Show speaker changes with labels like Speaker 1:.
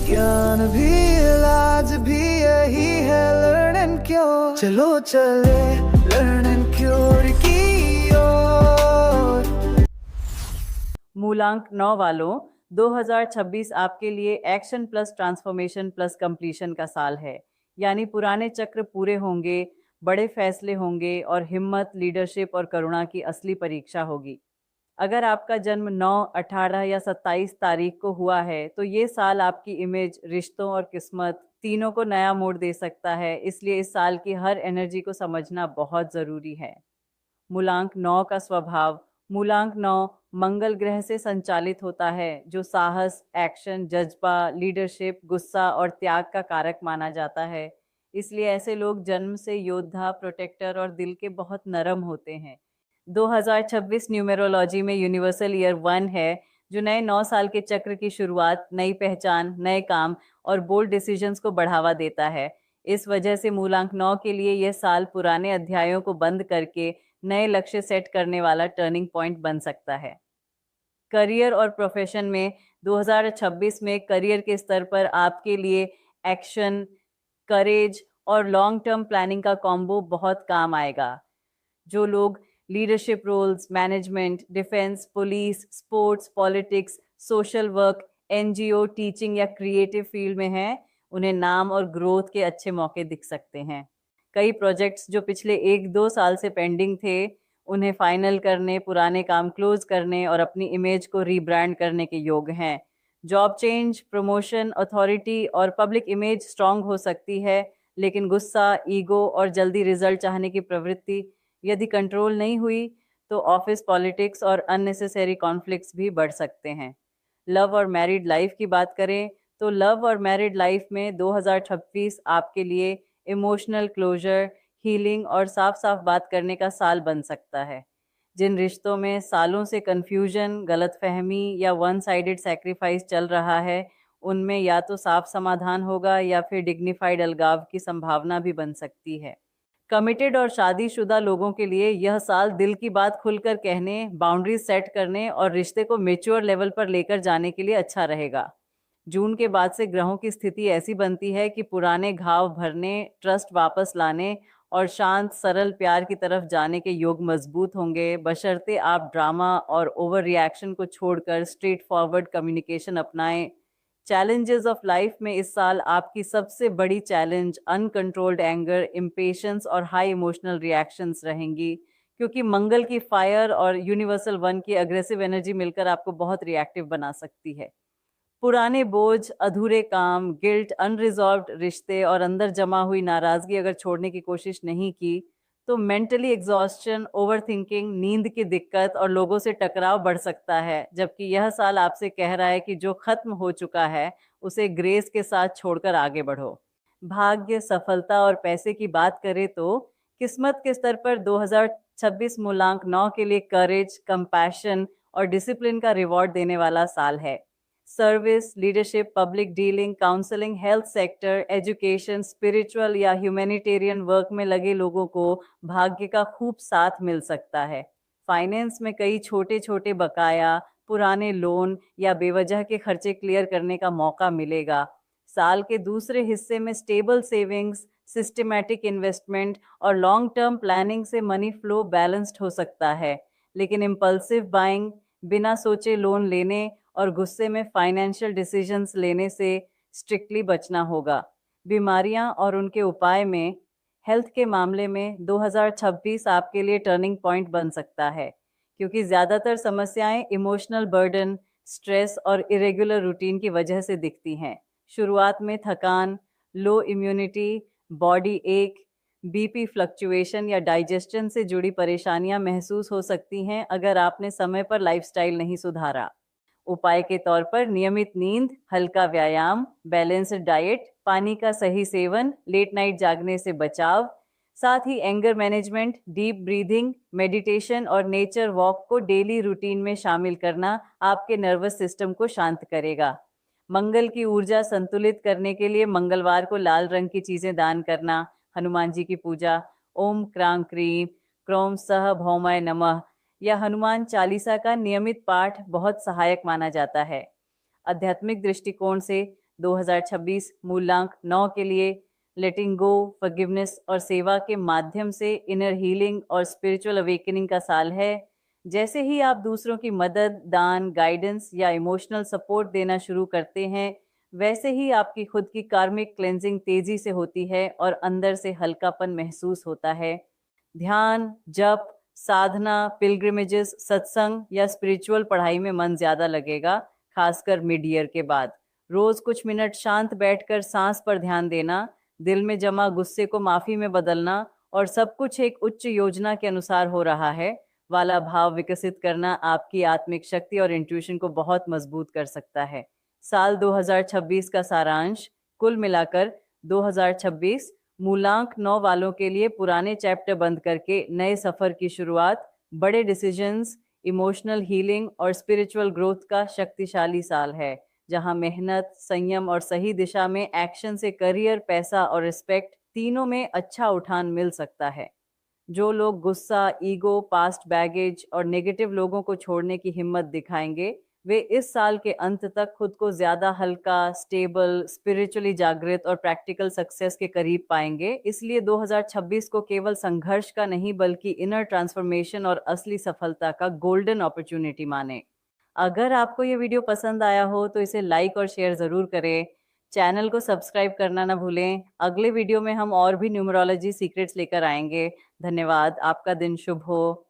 Speaker 1: ज्ञान भी इलाज भी यही है लर्न एंड क्योर। चलो चले लर्न एंड क्योर की ओर।
Speaker 2: मूलांक 9 वालों, 2026 आपके लिए action plus transformation plus completion का साल है। यानी पुराने चक्र पूरे होंगे, बड़े फैसले होंगे और हिम्मत, लीडरशिप और करुणा की असली परीक्षा होगी। अगर आपका जन्म 9, 18 या 27 तारीख को हुआ है तो ये साल आपकी इमेज, रिश्तों और किस्मत तीनों को नया मोड़ दे सकता है। इसलिए इस साल की हर एनर्जी को समझना बहुत ज़रूरी है। मूलांक 9 का स्वभाव। मूलांक 9 मंगल ग्रह से संचालित होता है, जो साहस, एक्शन, जज्बा, लीडरशिप, गुस्सा और त्याग का कारक माना जाता है। इसलिए ऐसे लोग जन्म से योद्धा, प्रोटेक्टर और दिल के बहुत नरम होते हैं। 2026 न्यूमेरोलॉजी में यूनिवर्सल ईयर 1 है, जो नए 9 साल के चक्र की शुरुआत, नई पहचान, नए काम और बोल्ड डिसीजंस को बढ़ावा देता है। इस वजह से मूलांक 9 के लिए यह साल पुराने अध्यायों को बंद करके नए लक्ष्य सेट करने वाला टर्निंग पॉइंट बन सकता है। करियर और प्रोफेशन में 2026 में करियर के स्तर पर आपके लिए एक्शन, करेज और लॉन्ग टर्म प्लानिंग का कॉम्बो बहुत काम आएगा। जो लोग leadership roles, management, defence, police, sports, politics, social work, NGO, teaching या क्रिएटिव फील्ड में हैं, उन्हें नाम और ग्रोथ के अच्छे मौके दिख सकते हैं। कई प्रोजेक्ट्स जो पिछले 1-2 साल से पेंडिंग थे, उन्हें फाइनल करने, पुराने काम क्लोज करने और अपनी इमेज को रीब्रांड करने के योग हैं। जॉब चेंज, प्रमोशन, अथॉरिटी और पब्लिक इमेज स्ट्रांग हो सकती है, लेकिन गुस्सा, ईगो और जल्दी रिजल्ट चाहने की प्रवृत्ति यदि कंट्रोल नहीं हुई तो ऑफिस पॉलिटिक्स और अननेसेसरी कॉन्फ्लिक्ट्स भी बढ़ सकते हैं। लव और मैरिड लाइफ की बात करें तो लव और मैरिड लाइफ में 2026 आपके लिए इमोशनल क्लोजर, हीलिंग और साफ साफ बात करने का साल बन सकता है। जिन रिश्तों में सालों से कंफ्यूजन, गलतफहमी या वन साइडेड सैक्रिफाइस चल रहा है, उनमें या तो साफ समाधान होगा या फिर डिग्निफाइड अलगाव की संभावना भी बन सकती है। कमिटेड और शादीशुदा लोगों के लिए यह साल दिल की बात खुलकर कहने, बाउंड्रीज सेट करने और रिश्ते को मैच्योर लेवल पर लेकर जाने के लिए अच्छा रहेगा। जून के बाद से ग्रहों की स्थिति ऐसी बनती है कि पुराने घाव भरने, ट्रस्ट वापस लाने और शांत, सरल प्यार की तरफ जाने के योग मजबूत होंगे, बशर्ते आप ड्रामा और ओवर रिएक्शन को छोड़कर स्ट्रेट फॉरवर्ड कम्युनिकेशन अपनाएं। चैलेंजेस ऑफ लाइफ में इस साल आपकी सबसे बड़ी चैलेंज अनकंट्रोल्ड एंगर, इम्पेशंस और हाई इमोशनल रिएक्शंस रहेंगी, क्योंकि मंगल की फायर और यूनिवर्सल 1 की अग्रेसिव एनर्जी मिलकर आपको बहुत रिएक्टिव बना सकती है। पुराने बोझ, अधूरे काम, गिल्ट, अनरिजॉल्व्ड रिश्ते और अंदर जमा हुई नाराजगी अगर छोड़ने की कोशिश नहीं की तो मेंटली एग्जॉस्शन, ओवर थिंकिंग, नींद की दिक्कत और लोगों से टकराव बढ़ सकता है। जबकि यह साल आपसे कह रहा है कि जो खत्म हो चुका है उसे ग्रेस के साथ छोड़कर आगे बढ़ो। भाग्य, सफलता और पैसे की बात करें तो किस्मत के स्तर पर 2026 मूलांक 9 के लिए करेज, कंपैशन और डिसिप्लिन का रिवॉर्ड देने वाला साल है। Service, leadership, public dealing, counselling, health sector, education, spiritual या ह्यूमैनिटेरियन वर्क में लगे लोगों को भाग्य का खूब साथ मिल सकता है। फाइनेंस में कई छोटे छोटे बकाया, पुराने लोन या बेवजह के खर्चे क्लियर करने का मौका मिलेगा। साल के दूसरे हिस्से में स्टेबल सेविंग्स, सिस्टमैटिक इन्वेस्टमेंट और लॉन्ग टर्म प्लानिंग से मनी फ्लो बैलेंस्ड हो सकता है, लेकिन इम्पल्सिव बाइंग, बिना सोचे लोन लेने और गुस्से में फाइनेंशियल डिसीजंस लेने से स्ट्रिक्टली बचना होगा। बीमारियां और उनके उपाय में हेल्थ के मामले में 2026 आपके लिए टर्निंग पॉइंट बन सकता है, क्योंकि ज़्यादातर समस्याएं इमोशनल बर्डन, स्ट्रेस और इरेगुलर रूटीन की वजह से दिखती हैं। शुरुआत में थकान, लो इम्यूनिटी, बॉडी एक, बीपी फ्लक्चुएशन या डाइजेशन से जुड़ी परेशानियां महसूस हो सकती हैं अगर आपने समय पर लाइफस्टाइल नहीं सुधारा। उपाय के तौर पर नियमित नींद, हल्का व्यायाम, बैलेंस्ड डाइट, पानी का सही सेवन, लेट नाइट जागने से बचाव, साथ ही anger management, deep breathing, meditation और नेचर वॉक को डेली रूटीन में शामिल करना आपके नर्वस सिस्टम को शांत करेगा। मंगल की ऊर्जा संतुलित करने के लिए मंगलवार को लाल रंग की चीजें दान करना, हनुमान जी की पूजा, ओम क्रांग क्रीम क्रोम सह भौमाय नमः या हनुमान चालीसा का नियमित पाठ बहुत सहायक माना जाता है। आध्यात्मिक दृष्टिकोण से 2026 मूलांक 9 के लिए लेटिंग गो, फॉरगिवनेस और सेवा के माध्यम से इनर हीलिंग और स्पिरिचुअल अवेकनिंग का साल है। जैसे ही आप दूसरों की मदद, दान, गाइडेंस या इमोशनल सपोर्ट देना शुरू करते हैं, वैसे ही आपकी खुद की कार्मिक क्लेंजिंग तेजी से होती है और अंदर से हल्कापन महसूस होता है। ध्यान, जप, साधना, पिलग्रिमेजेस, सत्संग या स्पिरिचुअल पढ़ाई में मन ज्यादा लगेगा, खासकर मिड ईयर के बाद। रोज कुछ मिनट शांत बैठकर सांस पर ध्यान देना, दिल में जमा गुस्से को माफी में बदलना और सब कुछ एक उच्च योजना के अनुसार हो रहा है वाला भाव विकसित करना आपकी आत्मिक शक्ति और इंट्यूशन को बहुत मजबूत कर सकता है। साल 2026 का सारांश। कुल मिलाकर 2026 मूलांक 9 वालों के लिए पुराने चैप्टर बंद करके नए सफर की शुरुआत, बड़े डिसीजंस, इमोशनल हीलिंग और स्पिरिचुअल ग्रोथ का शक्तिशाली साल है, जहां मेहनत, संयम और सही दिशा में एक्शन से करियर, पैसा और रिस्पेक्ट तीनों में अच्छा उठान मिल सकता है। जो लोग गुस्सा, ईगो, पास्ट बैगेज और नेगेटिव लोगों को छोड़ने की हिम्मत दिखाएंगे, वे इस साल के अंत तक खुद को ज्यादा हल्का, स्टेबल, स्पिरिचुअली जागृत और प्रैक्टिकल सक्सेस के करीब पाएंगे। इसलिए 2026 को केवल संघर्ष का नहीं बल्कि इनर ट्रांसफॉर्मेशन और असली सफलता का गोल्डन अपॉर्चुनिटी माने। अगर आपको ये वीडियो पसंद आया हो तो इसे लाइक और शेयर जरूर करें। चैनल को सब्सक्राइब करना ना भूलें। अगले वीडियो में हम और भी न्यूमरोलॉजी सीक्रेट्स लेकर आएंगे। धन्यवाद। आपका दिन शुभ हो।